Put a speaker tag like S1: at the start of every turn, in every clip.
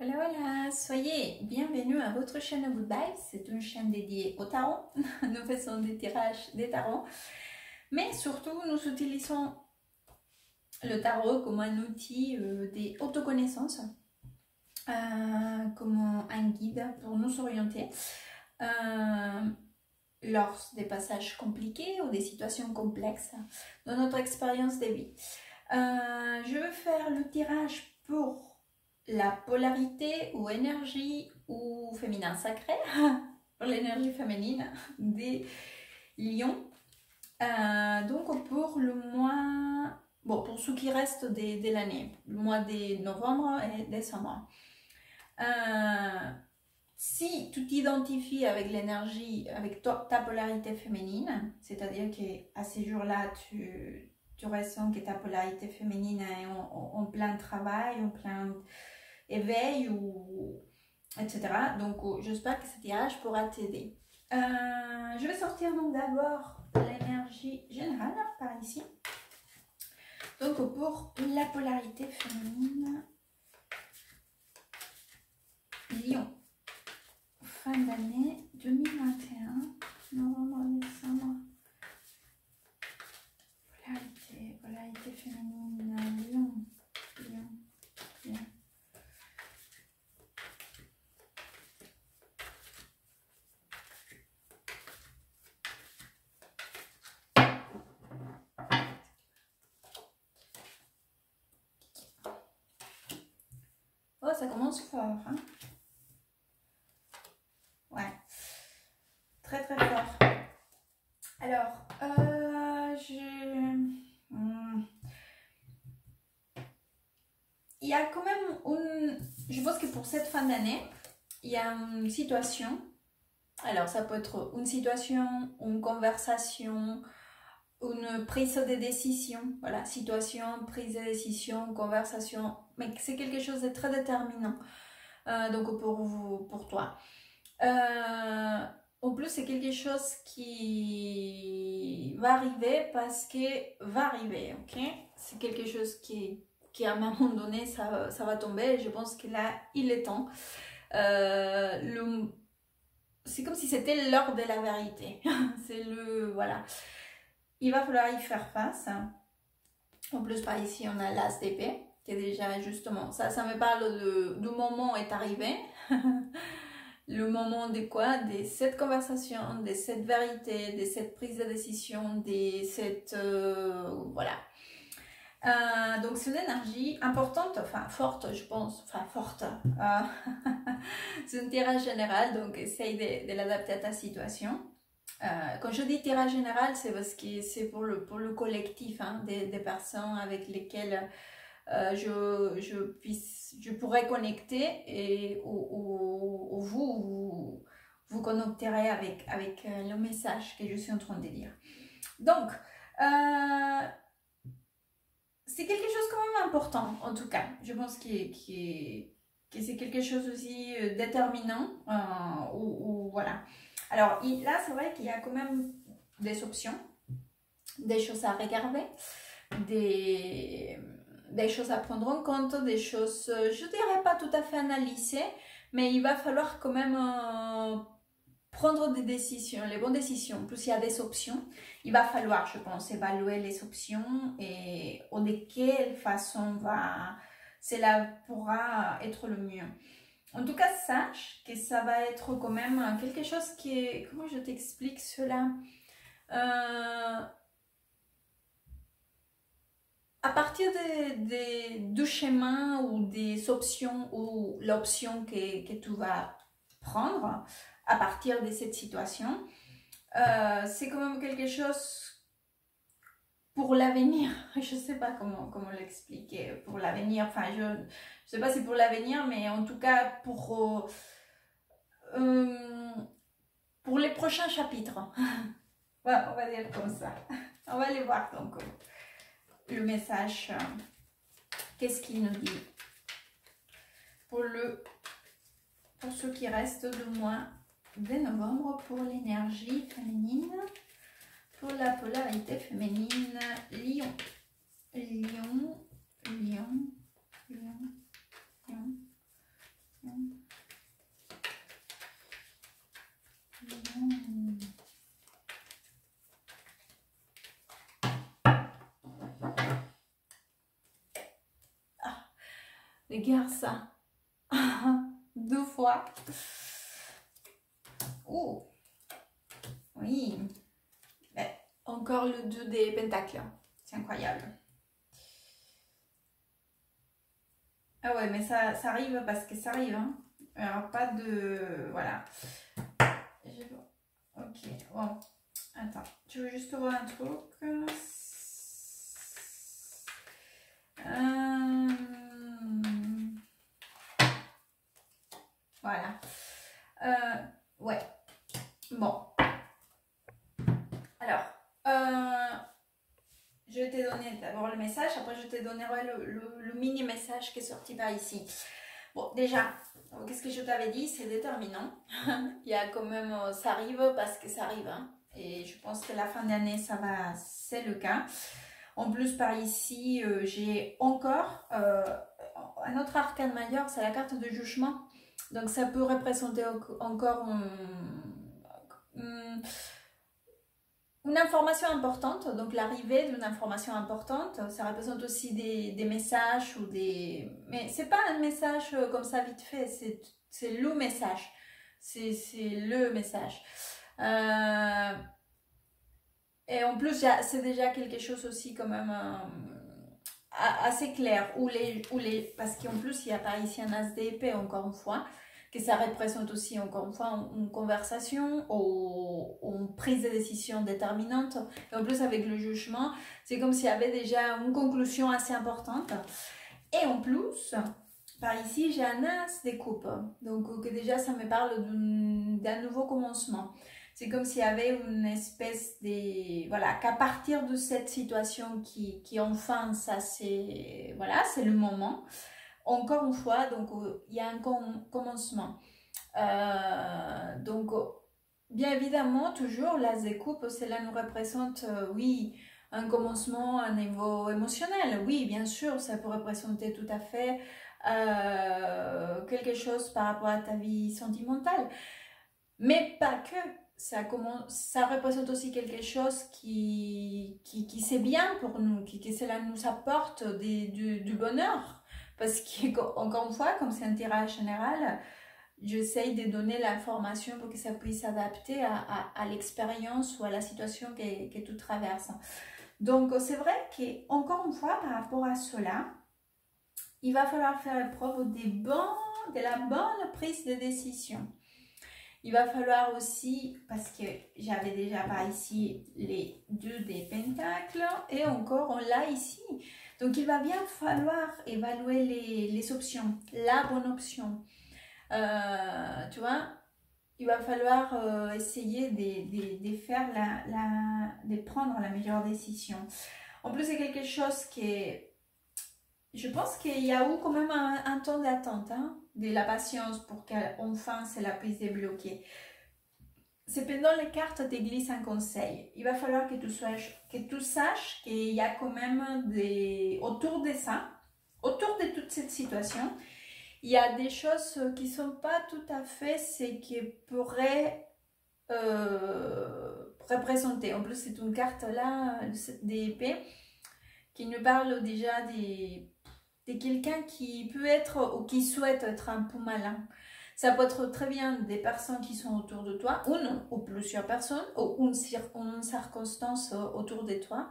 S1: Voilà, voilà, soyez bienvenus à votre chaîne Good Vibes. C'est une chaîne dédiée au tarot. Nous faisons des tirages des tarots, mais surtout nous utilisons le tarot comme un outil d'autoconnaissance, comme un guide pour nous orienter lors des passages compliqués ou des situations complexes dans notre expérience de vie. Je vais faire le tirage pour la polarité ou énergie ou féminin sacré, pour l'énergie féminine des lions. Donc pour le mois, bon, pour ce qui reste de l'année, le mois de novembre et décembre. Si tu t'identifies avec l'énergie, avec ta polarité féminine, c'est-à-dire qu'à ces jours-là, tu ressens que ta polarité féminine est en plein travail, en plein éveil, etc. Donc, j'espère que ce tirage pourra t'aider. Je vais sortir donc d'abord l'énergie générale par ici. Donc, pour la polarité féminine, Lion, fin d'année 2021, novembre, décembre. Polarité féminine, Lion. Oh, ça commence fort, hein? Ouais, très très fort. Alors, il y a quand même je pense que pour cette fin d'année, il y a une situation. Alors, ça peut être une situation, une conversation, une prise de décision. Voilà, situation, prise de décision, conversation. Mais c'est quelque chose de très déterminant. Donc, pour toi. En plus, c'est quelque chose qui va arriver parce que va arriver, ok? C'est quelque chose qui à un moment donné, ça va tomber. Je pense que là, il est temps. C'est comme si c'était l'heure de la vérité. C'est voilà. Il va falloir y faire face. En plus, par ici, on a l'as d'épée, qui est déjà justement, ça me parle du moment est arrivé. Le moment de quoi? De cette conversation, de cette vérité, de cette prise de décision, de cette... voilà. Donc c'est une énergie importante, enfin forte je pense, enfin forte. C'est un tirage général, donc essaye de l'adapter à ta situation. Quand je dis tirage général, c'est parce que c'est pour le collectif, hein, des personnes avec lesquelles je pourrais connecter et vous connecterez avec le message que je suis en train de dire. Donc, c'est quelque chose quand même important, en tout cas. Je pense que c'est quelque chose aussi déterminant. Voilà. Alors, là, c'est vrai qu'il y a quand même des options, des choses à regarder, des choses à prendre en compte, des choses, je dirais pas tout à fait analysées, mais il va falloir quand même prendre des décisions, les bonnes décisions. En plus, il y a des options. Il va falloir, je pense, évaluer les options et de quelle façon cela pourra être le mieux. En tout cas, sache que ça va être quand même quelque chose qui est... Comment je t'explique cela? À partir du chemin ou des options ou l'option que tu vas prendre à partir de cette situation, c'est quand même quelque chose pour l'avenir. Je ne sais pas comment l'expliquer. Pour l'avenir, enfin, je ne sais pas si pour l'avenir, mais en tout cas pour les prochains chapitres. Ouais, on va dire comme ça. On va aller voir donc le message. Qu'est-ce qu'il nous dit pour ce qui reste du mois de novembre pour l'énergie féminine, pour la polarité féminine, Lion. Lion. Regarde ça. 2 fois. Oh, oui. Mais encore le 2 des pentacles. C'est incroyable. Ah ouais, mais ça arrive parce que ça arrive. Hein. Il n'y aura pas de... Voilà. Ok, bon. Attends, tu veux juste voir un truc. Voilà. Ouais. Bon. Alors, je t'ai donné d'abord le message, après je te donnerai le mini message qui est sorti par ici. Bon, déjà, qu'est-ce que je t'avais dit? C'est déterminant. Il y a quand même, ça arrive parce que ça arrive. Hein. Et je pense que la fin d'année, c'est le cas. En plus, par ici, j'ai encore un autre arcane majeur, c'est la carte de jugement. Donc, ça peut représenter encore une information importante, donc l'arrivée d'une information importante. Ça représente aussi des messages ou des... Mais c'est pas un message comme ça vite fait, c'est le message. C'est le message. Et en plus, c'est déjà quelque chose aussi quand même assez clair. Parce qu'en plus, il y a par ici un as d'épée, encore une fois, que ça représente aussi, encore une fois, une conversation ou une prise de décision déterminante. Et en plus, avec le jugement, c'est comme s'il y avait déjà une conclusion assez importante. Et en plus, par ici, j'ai un as de coupe. Donc, que déjà, ça me parle d'un nouveau commencement. C'est comme s'il y avait une espèce de... Voilà, qu'à partir de cette situation qui enfin, ça c'est... Voilà, c'est le moment. Encore une fois, donc il y a un commencement. Donc, bien évidemment, toujours, l'as de coupe, cela nous représente, oui, un commencement à niveau émotionnel. Oui, bien sûr, ça peut représenter tout à fait quelque chose par rapport à ta vie sentimentale. Mais pas que. Ça représente aussi quelque chose qui c'est bien pour nous, que cela nous apporte du bonheur. Parce qu'encore une fois, comme c'est un tirage général, j'essaye de donner l'information pour que ça puisse s'adapter à l'expérience ou à la situation que tu traverses. Donc, c'est vrai qu'encore une fois, par rapport à cela, il va falloir faire preuve de la bonne prise de décision. Il va falloir aussi, parce que j'avais déjà par ici les 2 des pentacles, et encore on l'a ici. Donc il va bien falloir évaluer les options, la bonne option. Tu vois, il va falloir essayer de prendre la meilleure décision. En plus, c'est quelque chose qui est... Je pense qu'il y a eu quand même un temps d'attente, hein, de la patience pour qu'enfin cela puisse débloquer. Cependant, les cartes te glissent un conseil. Il va falloir que tu saches qu'il y a quand même autour de ça, autour de toute cette situation, il y a des choses qui ne sont pas tout à fait ce qui pourrait représenter. En plus, c'est une carte là, d'épée, qui nous parle déjà de quelqu'un qui peut être ou qui souhaite être un peu malin. Ça peut être très bien des personnes qui sont autour de toi, ou non, ou plusieurs personnes, ou une circonstance autour de toi.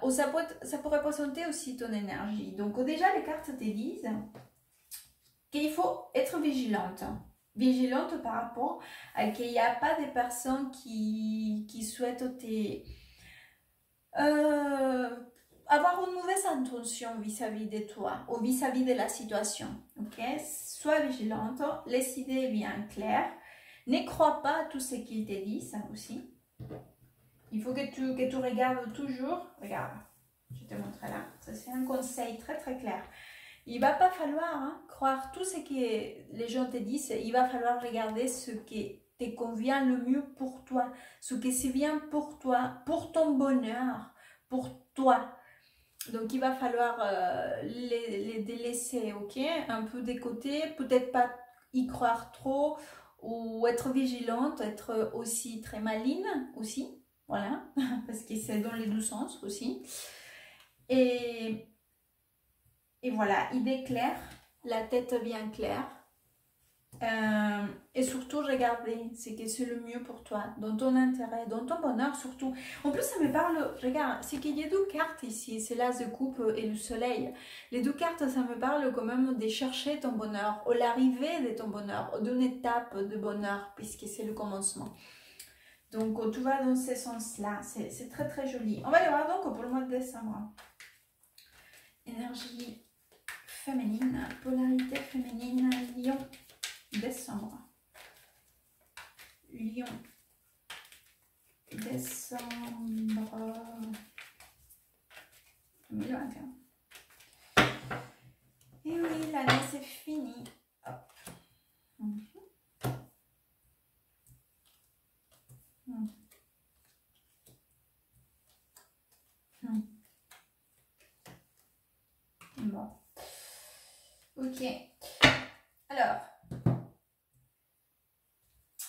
S1: Ou ça peut représenter aussi ton énergie. Donc déjà, les cartes te disent qu'il faut être vigilante. Vigilante par rapport à qu'il n'y a pas des personnes qui souhaitent avoir une mauvaise intention vis-à-vis de toi ou vis-à-vis de la situation. Ok? Sois vigilante, les idées bien claires. Ne crois pas à tout ce qu'ils te disent aussi. Il faut que tu regardes toujours. Regarde, je te montre là. Ça, c'est un conseil très très clair. Il ne va pas falloir croire tout ce que les gens te disent. Il va falloir regarder ce qui te convient le mieux pour toi. Ce qui c'est bien pour toi, pour ton bonheur, pour toi. Donc, il va falloir les délaisser, ok? Un peu de côté, peut-être pas y croire trop ou être vigilante, être aussi très maligne aussi, voilà, parce que c'est dans les deux sens aussi. Et et voilà, idée claire, la tête bien claire. Et surtout, regardez, c'est que c'est le mieux pour toi, dans ton intérêt, dans ton bonheur surtout. En plus, ça me parle, regarde, c'est qu'il y a deux cartes ici, c'est l'as de coupe et le soleil. Les deux cartes, ça me parle quand même de chercher ton bonheur, ou l'arrivée de ton bonheur, ou d'une étape de bonheur, puisque c'est le commencement. Donc, tout va dans ce sens-là, c'est très très joli. On va aller voir donc pour le mois de décembre. Énergie féminine, polarité féminine, Lion. Décembre. Lion. Décembre 2021. Et oui, l'année c'est fini. Hop. Bon. Ok. Alors.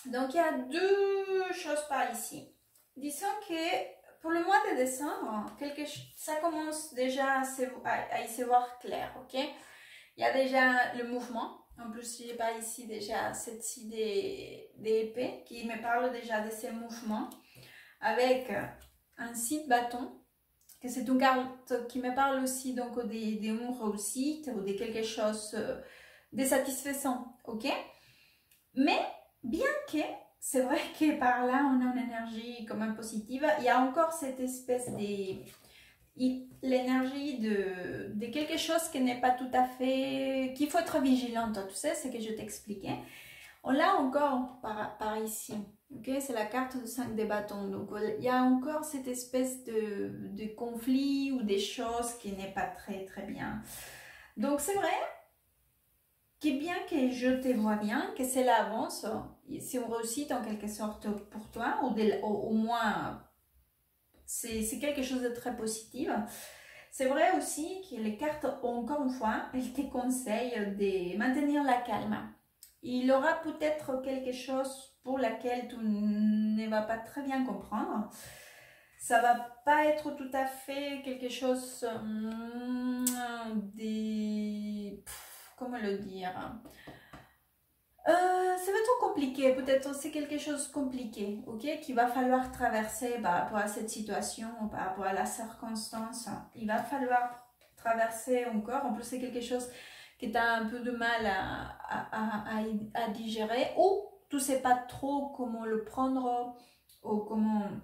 S1: Donc, il y a deux choses par ici. Disons que pour le mois de décembre, ça commence déjà à y se voir clair, ok? Il y a déjà le mouvement. En plus, j'ai par ici déjà cette idée d'épée qui me parle déjà de ces mouvements avec un 6 de bâton. Que c'est une carte qui me parle aussi donc des réussites ou de quelque chose de satisfaisant, ok? Mais bien que, c'est vrai que par là, on a une énergie quand même positive, il y a encore cette espèce de... l'énergie de quelque chose qui n'est pas tout à fait... qu'il faut être vigilante, tu sais, c'est que je t'expliquais. On l'a encore par ici, ok? C'est la carte de 5 des bâtons, donc il y a encore cette espèce de conflit ou des choses qui n'est pas très très bien. Donc c'est vrai que bien que je te vois bien, que c'est l'avance, c'est une réussite en quelque sorte pour toi, ou au moins c'est quelque chose de très positif. C'est vrai aussi que les cartes, encore une fois, elles te conseillent de maintenir la calme. Il y aura peut-être quelque chose pour laquelle tu ne vas pas très bien comprendre. Ça va pas être tout à fait quelque chose comment le dire? Ça va être compliqué, peut-être c'est quelque chose de compliqué, ok? Qu'il va falloir traverser par rapport à cette situation, par rapport à la circonstance. Il va falloir traverser encore. En plus, c'est quelque chose que tu as un peu de mal à digérer, ou tu ne sais pas trop comment le prendre, ou comment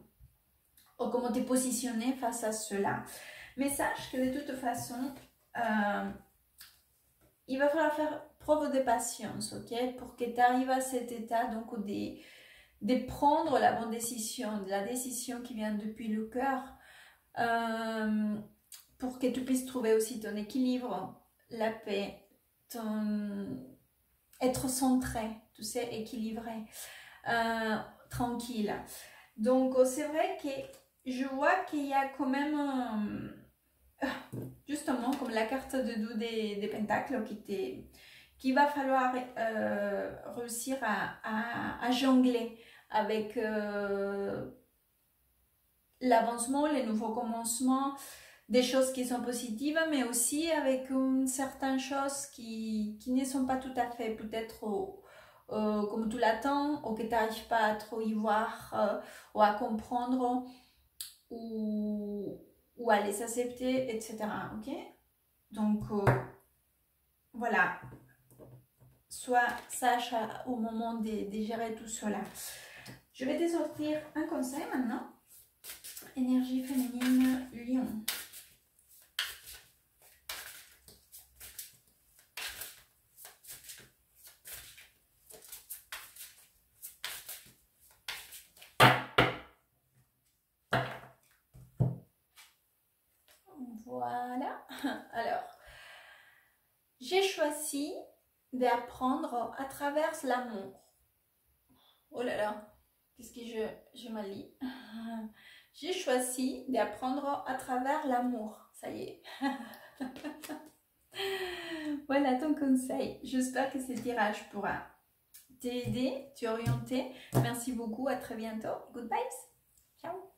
S1: te positionner face à cela. Mais sache que de toute façon, il va falloir faire preuve de patience, ok, pour que tu arrives à cet état donc de prendre la bonne décision, de la décision qui vient depuis le cœur, pour que tu puisses trouver aussi ton équilibre, la paix, être centré, tu sais, équilibré, tranquille. Donc c'est vrai que je vois qu'il y a quand même justement comme la carte de dos des pentacles qui va falloir réussir à jongler avec l'avancement, les nouveaux commencements, des choses qui sont positives, mais aussi avec certaines choses qui ne sont pas tout à fait peut-être comme tu l'attends, ou que tu n'arrives pas à trop y voir ou à comprendre, ou à les accepter, etc. Ok? Donc, voilà. Sois sage au moment de gérer tout cela. Je vais te sortir un conseil maintenant. Énergie féminine, Lion. Voilà. Alors, j'ai choisi d'apprendre à travers l'amour. Oh là là, qu'est-ce que je mal lis. J'ai choisi d'apprendre à travers l'amour. Ça y est. Voilà ton conseil. J'espère que ce tirage pourra t'aider, t'orienter. Merci beaucoup. À très bientôt. Good vibes. Ciao.